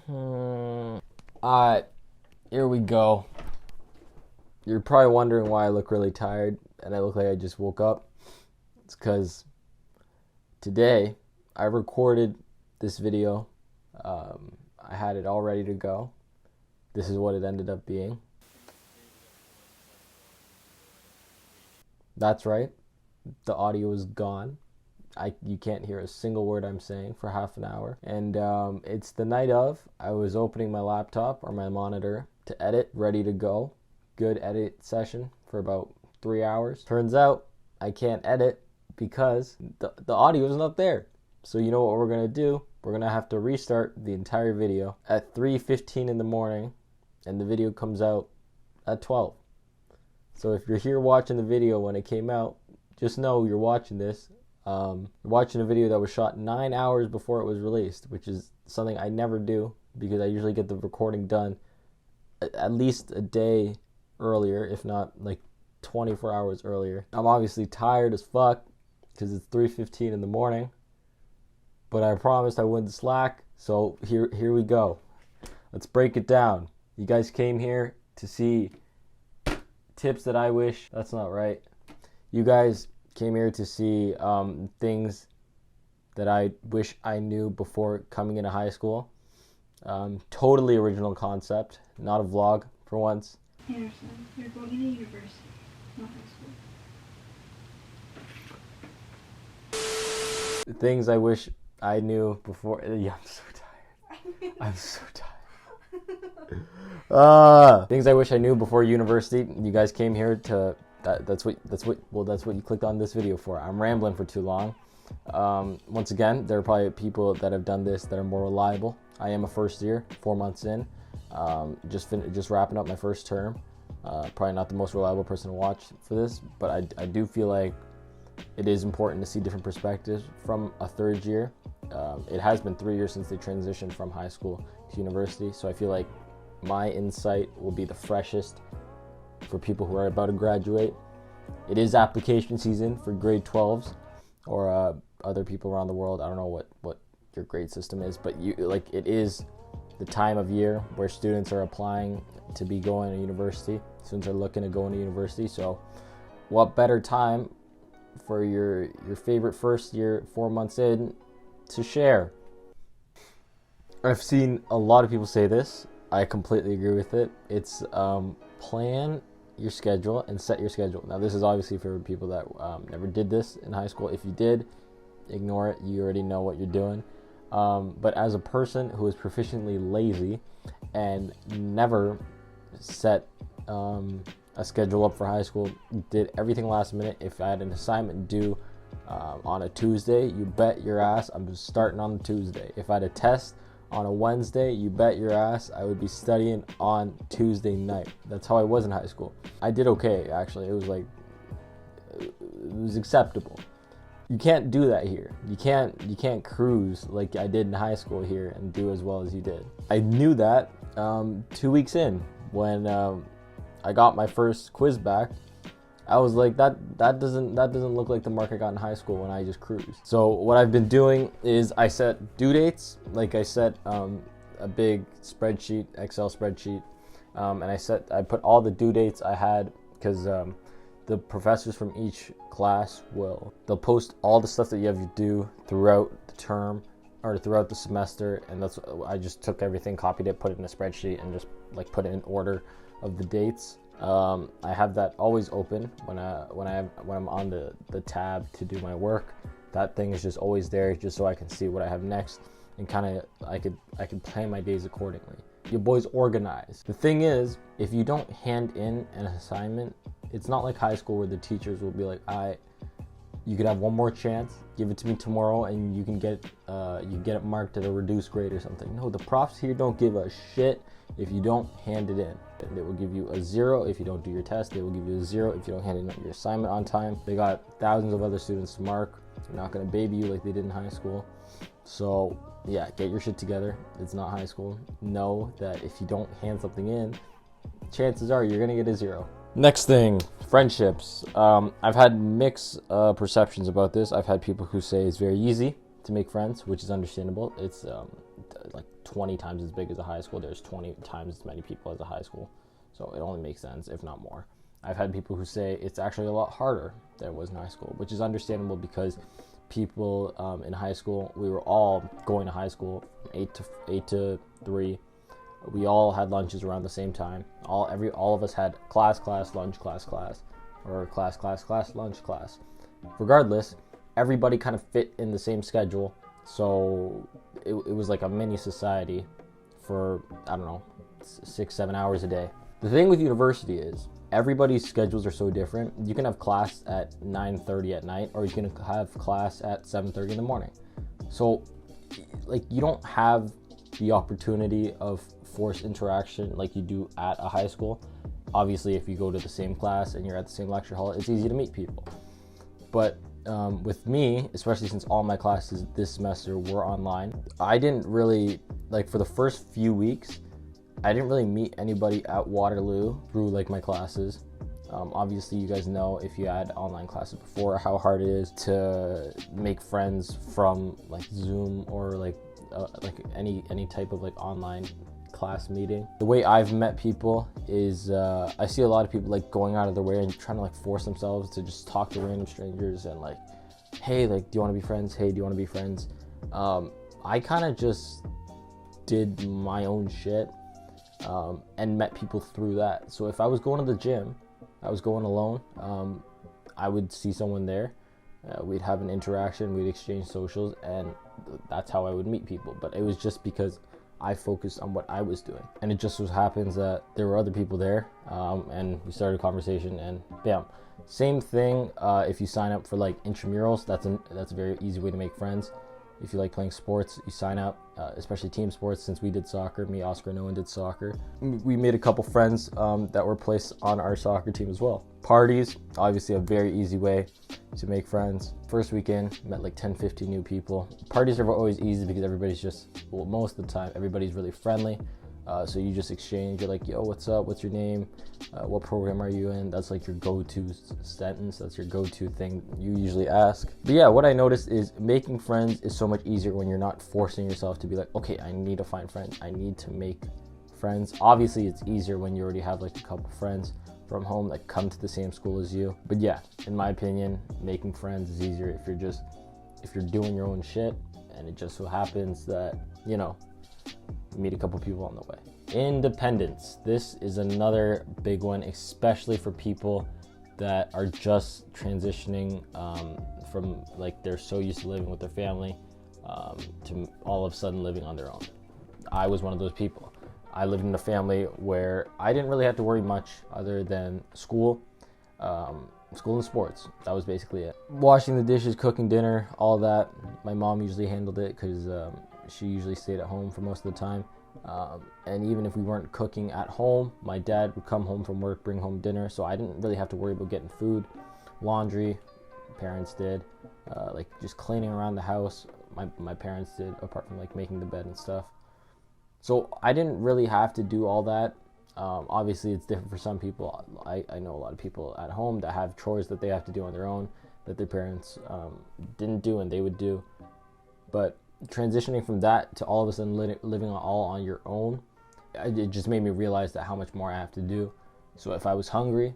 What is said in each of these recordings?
Alright, here we go. You're probably wondering why I look really tired and I look like I just woke up. It's because today I recorded this video. I had it all ready to go. This is what it ended up being. That's right. The audio is gone. You can't hear a single word I'm saying for half an hour. And it's the night of. I was opening my laptop or my monitor to edit, ready to go. Good edit session for about 3 hours. Turns out I can't edit because the audio isn't up there. So you know what we're going to do? We're going to have to restart the entire video at 3:15 in the morning, and the video comes out at 12. So if you're here watching the video when it came out, just know you're watching this. You're watching a video that was shot 9 hours before it was released, which is something I never do because I usually get the recording done at least a day earlier, if not like 24 hours earlier. I'm obviously tired as fuck because it's 3:15 in the morning, but I promised I wouldn't slack, so here we go. Let's break it down. You guys came here to see tips that I wish... That's not right. You guys came here to see things that I wish I knew before coming into high school. Totally original concept, not a vlog for once. Anderson, you're going to university, not high school. Things I wish I knew before... Yeah, I'm so tired. I'm so tired. Things I wish I knew before university. You guys came here to... That's what you clicked on this video for. I'm rambling for too long. Once again, there are probably people that have done this that are more reliable. I am a first year, 4 months in. Just wrapping up my first term. Probably not the most reliable person to watch for this, but I do feel like it is important to see different perspectives from a third year. It has been 3 years since they transitioned from high school to university, so I feel like my insight will be the freshest for people who are about to graduate. It is application season for grade 12s or other people around the world. I don't know what your grade system is, but it is the time of year where students are applying to be going to university. Students are looking to go into university, so what better time for your favorite first year, 4 months in, to share. I've seen a lot of people say this. I completely agree with it. It's plan your schedule and set your schedule. Now this is obviously for people that never did this in high school. If you did, ignore it. You already know what you're doing. But as a person who is proficiently lazy and never set a schedule up for high school, did everything last minute. If I had an assignment due on a Tuesday, you bet your ass I'm just starting on the Tuesday. If I had a test on a Wednesday, you bet your ass I would be studying on Tuesday night. That's how I was in high school. I did okay, actually. It was acceptable. You can't do that here. You can't cruise like I did in high school here and do as well as you did. I knew that 2 weeks in when I got my first quiz back. I was like, that doesn't look like the mark I got in high school when I just cruised. So what I've been doing is I set due dates. Like I set a big spreadsheet, Excel spreadsheet, and I put all the due dates I had because the professors from each class they'll post all the stuff that you have to do throughout the term or throughout the semester, and I just took everything, copied it, put it in a spreadsheet, and just like put it in order of the dates. I have that always open when I'm on the tab to do my work. That thing is just always there, just so I can see what I have next, and kind of I could plan my days accordingly. Your boy's organized. The thing is, if you don't hand in an assignment, it's not like high school where the teachers will be like, you could have one more chance, give it to me tomorrow, and you can get it marked at a reduced grade or something. No, the profs here don't give a shit if you don't hand it in. They will give you a 0 if you don't do your test. They will give you a 0 if you don't hand in your assignment on time. They got thousands of other students to mark. They're not going to baby you like they did in high school. So yeah, get your shit together. It's not high school. Know that if you don't hand something in, chances are you're going to get a 0. Next thing, friendships. I've had mixed perceptions about this. I've had people who say it's very easy. to make friends, which is understandable. It's like 20 times as big as a high school. There's 20 times as many people as a high school, so it only makes sense, if not more. I've had people who say it's actually a lot harder than it was in high school, which is understandable because people in high school, we were all going to high school 8 to 3. We all had lunches around the same time. All of us had class, lunch, class, or class, lunch, class. Regardless, everybody kind of fit in the same schedule, so it was like a mini society for, I don't know, 6-7 hours a day. The thing with university is everybody's schedules are so different. You can have class at 9:30 at night, or you can have class at 7:30 in the morning. So like you don't have the opportunity of forced interaction like you do at a high school. Obviously, if you go to the same class and you're at the same lecture hall, it's easy to meet people. But with me, especially since all my classes this semester were online, I didn't really, like for the first few weeks, I didn't really meet anybody at Waterloo through like my classes. Obviously, you guys know if you had online classes before how hard it is to make friends from like Zoom or like any type of like online class meeting. The way I've met people is I see a lot of people like going out of their way and trying to like force themselves to just talk to random strangers and like, hey, like, do you want to be friends? Hey, do you want to be friends? I kind of just did my own shit and met people through that. So if I was going to the gym, I was going alone, I would see someone there. We'd have an interaction, we'd exchange socials, and that's how I would meet people. But it was just because I focused on what I was doing. And it just so happens that there were other people there, and we started a conversation, and bam. Same thing if you sign up for like intramurals. That's a very easy way to make friends. If you like playing sports, you sign up, especially team sports. Since we did soccer, me, Oscar, and Owen did soccer. We made a couple friends that were placed on our soccer team as well. Parties, obviously a very easy way to make friends. First weekend, met like 10-15 new people. Parties are always easy because everybody's just, well, most of the time, everybody's really friendly. So you just exchange, you're like, yo, what's up? What's your name? What program are you in? That's like your go-to sentence. That's your go-to thing you usually ask. But yeah, what I noticed is making friends is so much easier when you're not forcing yourself to be like, okay, I need to find friends. I need to make friends. Obviously, it's easier when you already have like a couple friends from home that come to the same school as you. But yeah, in my opinion, making friends is easier if you're doing your own shit, and it just so happens that, you know, meet a couple people on the way. Independence. This is another big one, especially for people that are just transitioning from like they're so used to living with their family to all of a sudden living on their own. I was one of those people. I lived in a family where I didn't really have to worry much other than school and sports. That was basically it. Washing the dishes, cooking dinner, all that. My mom usually handled it because she usually stayed at home for most of the time. And even if we weren't cooking at home, my dad would come home from work, bring home dinner. So I didn't really have to worry about getting food. Laundry, parents did. Like just cleaning around the house, my parents did, apart from like making the bed and stuff. So I didn't really have to do all that. Obviously, it's different for some people. I know a lot of people at home that have chores that they have to do on their own that their parents didn't do and they would do. But transitioning from that to all of a sudden living all on your own, it just made me realize that how much more I have to do. So if I was hungry,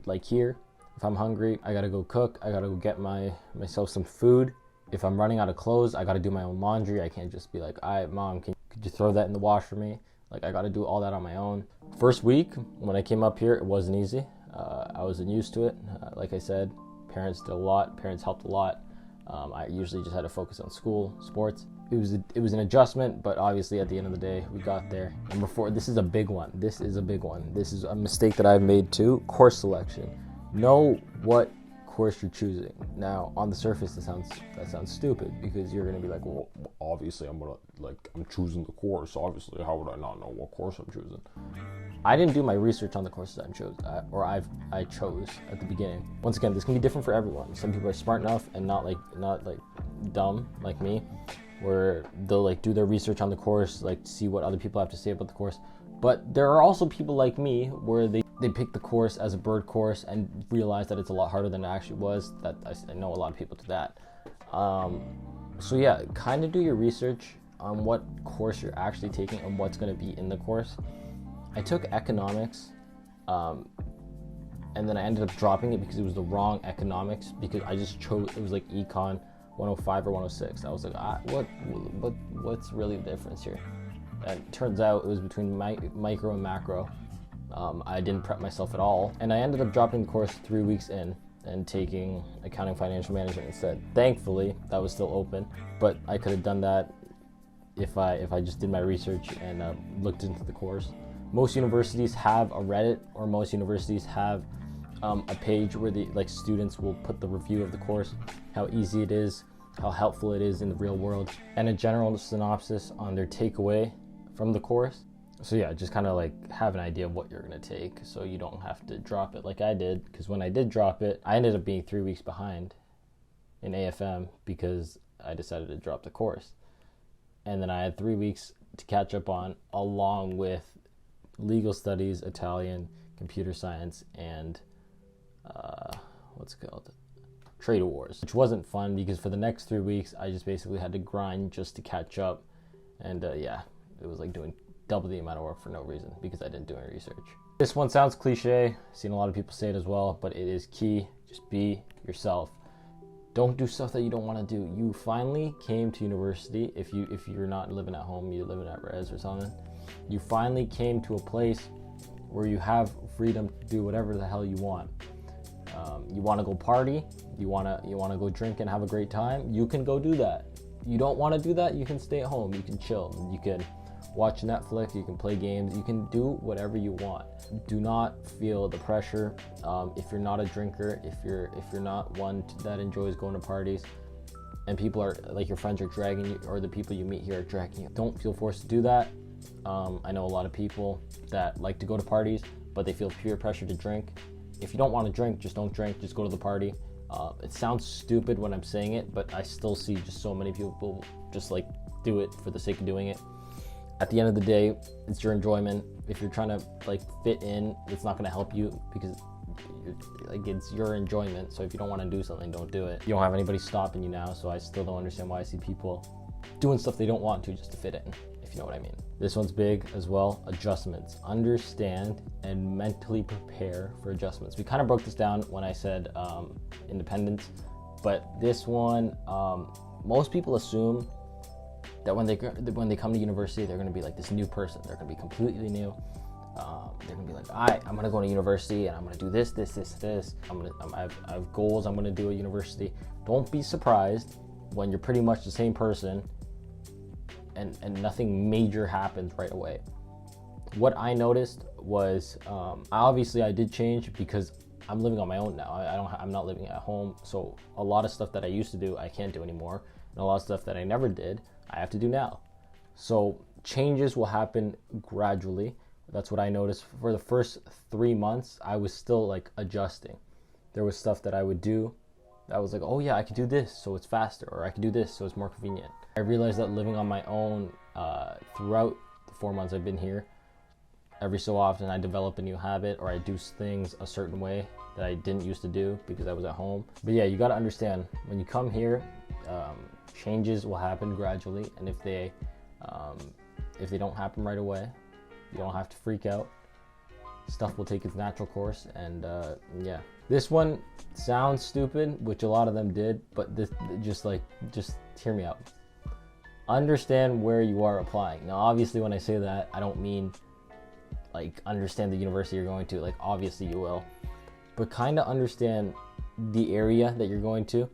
like here, if I'm hungry, I gotta go cook. I gotta go get myself some food. If I'm running out of clothes, I gotta do my own laundry. I can't just be like, all right, Mom, could you throw that in the wash for me? Like, I gotta do all that on my own. First week, when I came up here, it wasn't easy. I wasn't used to it. Like I said, parents did a lot. Parents helped a lot. I usually just had to focus on school, sports. It was an adjustment, but obviously at the end of the day, we got there. Number 4, this is a big one. This is a mistake that I've made too. Course selection. Know what course you're choosing. Now, on the surface, that sounds stupid because you're gonna be like, well, obviously I'm choosing the course. Obviously, how would I not know what course I'm choosing? I didn't do my research on the courses I chose at the beginning. Once again, this can be different for everyone. Some people are smart enough and not dumb like me, where they'll like do their research on the course, like see what other people have to say about the course. But there are also people like me where they pick the course as a bird course and realize that it's a lot harder than it actually was. That I know a lot of people do that. So yeah, kind of do your research on what course you're actually taking and what's going to be in the course. I took economics, and then I ended up dropping it because it was the wrong economics, because I just chose, it was like econ 105 or 106. I was like, what's really the difference here? And it turns out it was between micro and macro. I didn't prep myself at all, and I ended up dropping the course 3 weeks in and taking accounting financial management instead. Thankfully, that was still open, but I could have done that if I just did my research and looked into the course. Most universities have a Reddit, or most universities have a page where the students will put the review of the course, how easy it is, how helpful it is in the real world, and a general synopsis on their takeaway from the course. So yeah, just kind of like have an idea of what you're going to take so you don't have to drop it like I did, because when I did drop it, I ended up being 3 weeks behind in AFM because I decided to drop the course. And then I had 3 weeks to catch up on, along with legal studies, Italian, computer science, and trade wars, which wasn't fun because for the next 3 weeks I just basically had to grind just to catch up. And yeah, it was like doing double the amount of work for no reason because I didn't do any research. This one sounds cliche, I've seen a lot of people say it as well, but it is key. Just be yourself. Don't do stuff that you don't want to do. You finally came to university. If you're not living at home, you're living at res or something. You finally came to a place where you have freedom to do whatever the hell you want. You want to go party, you want to go drink and have a great time, you can go do that. You don't want to do that, you can stay at home, you can chill, you can watch Netflix, you can play games, you can do whatever you want. Do not feel the pressure. If you're not a drinker, if you're not one that enjoys going to parties, and people are like, your friends are dragging you, or the people you meet here are dragging you, don't feel forced to do that. I know a lot of people that like to go to parties, but they feel peer pressure to drink. If you don't want to drink, just don't drink, just go to the party. It sounds stupid when I'm saying it, but I still see just so many people just like do it for the sake of doing it. At the end of the day, it's your enjoyment. If you're trying to like fit in, it's not going to help you because it's your enjoyment. So if you don't want to do something, don't do it. You don't have anybody stopping you now, so I still don't understand why I see people doing stuff they don't want to just to fit in, if you know what I mean. This one's big as well, adjustments. Understand and mentally prepare for adjustments. We kind of broke this down when I said independence, but this one, most people assume that when they come to university, they're going to be like this new person. They're going to be completely new. They're going to be like, all right, I'm going to go to university and I'm going to do this. I have goals I'm going to do at university. Don't be surprised when you're pretty much the same person and nothing major happens right away. What I noticed was, obviously I did change because I'm living on my own now. I'm not living at home. So a lot of stuff that I used to do, I can't do anymore. And a lot of stuff that I never did, I have to do now. So changes will happen gradually. That's what I noticed. For the first 3 months, I was still like adjusting. There was stuff that I would do that was like, oh yeah, I could do this so it's faster, or I could do this so it's more convenient. I realized that living on my own throughout the 4 months I've been here, every so often I develop a new habit, or I do things a certain way that I didn't used to do because I was at home. But yeah, you got to understand, when you come here, changes will happen gradually, and if they don't happen right away, you don't have to freak out. Stuff will take its natural course, and yeah. This one sounds stupid, which a lot of them did, but this just hear me out. Understand where you are applying. Now, obviously, when I say that, I don't mean like understand the university you're going to. Like, obviously you will, but kind of understand the area that you're going to.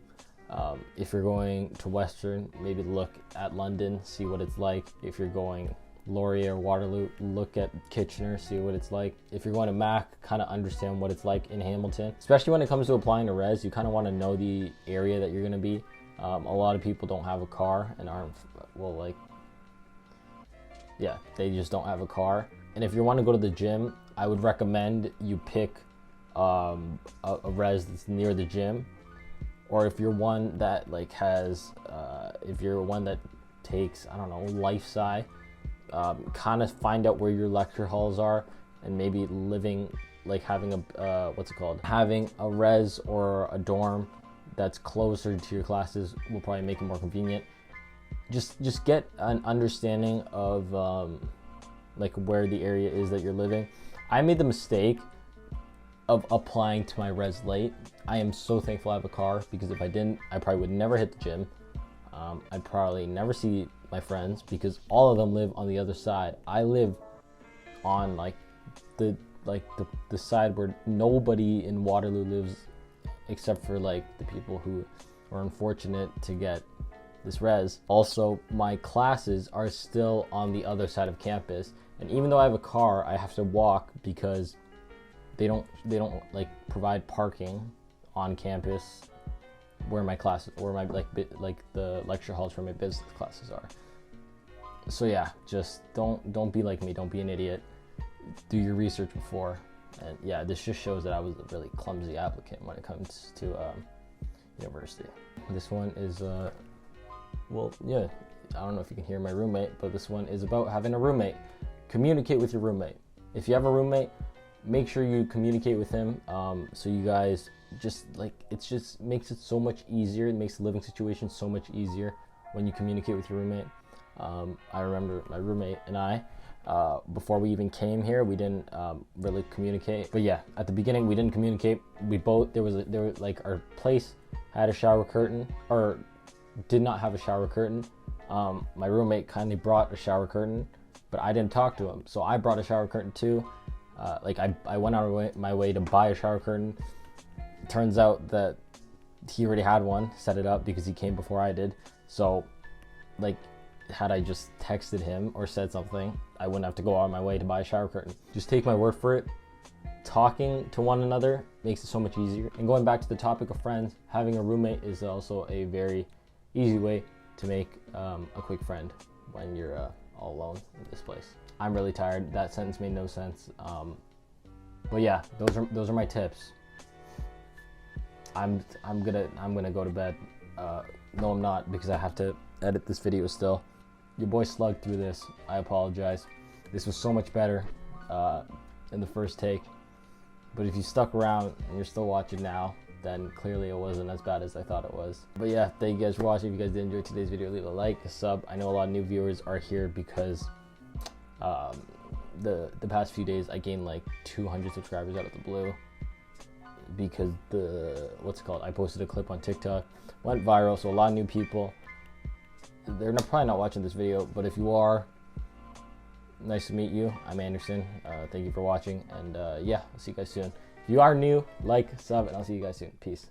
If you're going to Western, maybe look at London, see what it's like. If you're going Laurier, Waterloo, look at Kitchener, see what it's like. If you're going to Mac, kind of understand what it's like in Hamilton. Especially when it comes to applying to res, you kind of want to know the area that you're going to be. A lot of people don't have a car and aren't, well, like, yeah, they just don't have a car. And if you want to go to the gym, I would recommend you pick a res that's near the gym. Or if you're one that like has, if you're one that takes, I don't know, life sci, kind of find out where your lecture halls are, and maybe living, like having having a res or a dorm that's closer to your classes will probably make it more convenient. just get an understanding of like where the area is that you're living. I made the mistake of applying to my res late. I am so thankful I have a car, because if I didn't, I probably would never hit the gym. I'd probably never see my friends because all of them live on the other side. I live on the side where nobody in Waterloo lives, except for like the people who are unfortunate to get this res. Also, my classes are still on the other side of campus, and even though I have a car, I have to walk because they don't like provide parking on campus where my classes, or my like the lecture halls for my business classes are. So yeah, just don't be like me. Don't be an idiot. Do your research before. And yeah, this just shows that I was a really clumsy applicant when it comes to university. This one is well, yeah, I don't know if you can hear my roommate, but this one is about having a roommate. Communicate with your roommate. If you have a roommate, make sure you communicate with him, so you guys just it just makes it so much easier. It makes the living situation so much easier when you communicate with your roommate. I remember my roommate and I, before we even came here, we didn't really communicate. But yeah, at the beginning we didn't communicate. We both, there was like, our place had a shower curtain, or did not have a shower curtain. My roommate kindly brought a shower curtain, but I didn't talk to him, so I brought a shower curtain too. I went out of my way to buy a shower curtain. It turns out that he already had one, set it up, because he came before I did. So like, had I just texted him or said something, I wouldn't have to go out of my way to buy a shower curtain. Just take my word for it. Talking to one another makes it so much easier. And going back to the topic of friends, having a roommate is also a very easy way to make a quick friend when you're all alone in this place. I'm really tired. That sentence made no sense. But yeah, those are my tips. I'm gonna go to bed. No, I'm not, because I have to edit this video still. Your boy slugged through this. I apologize. This was so much better in the first take. But if you stuck around and you're still watching now, then clearly it wasn't as bad as I thought it was. But yeah, thank you guys for watching. If you guys did enjoy today's video, leave a like, a sub. I know a lot of new viewers are here because the past few days I gained like 200 subscribers out of the blue, because I posted a clip on TikTok, went viral, so a lot of new people. They're probably not watching this video, but if you are, nice to meet you. I'm Anderson. Thank you for watching, and yeah, I'll see you guys soon. If you are new, like, sub, and I'll see you guys soon. Peace.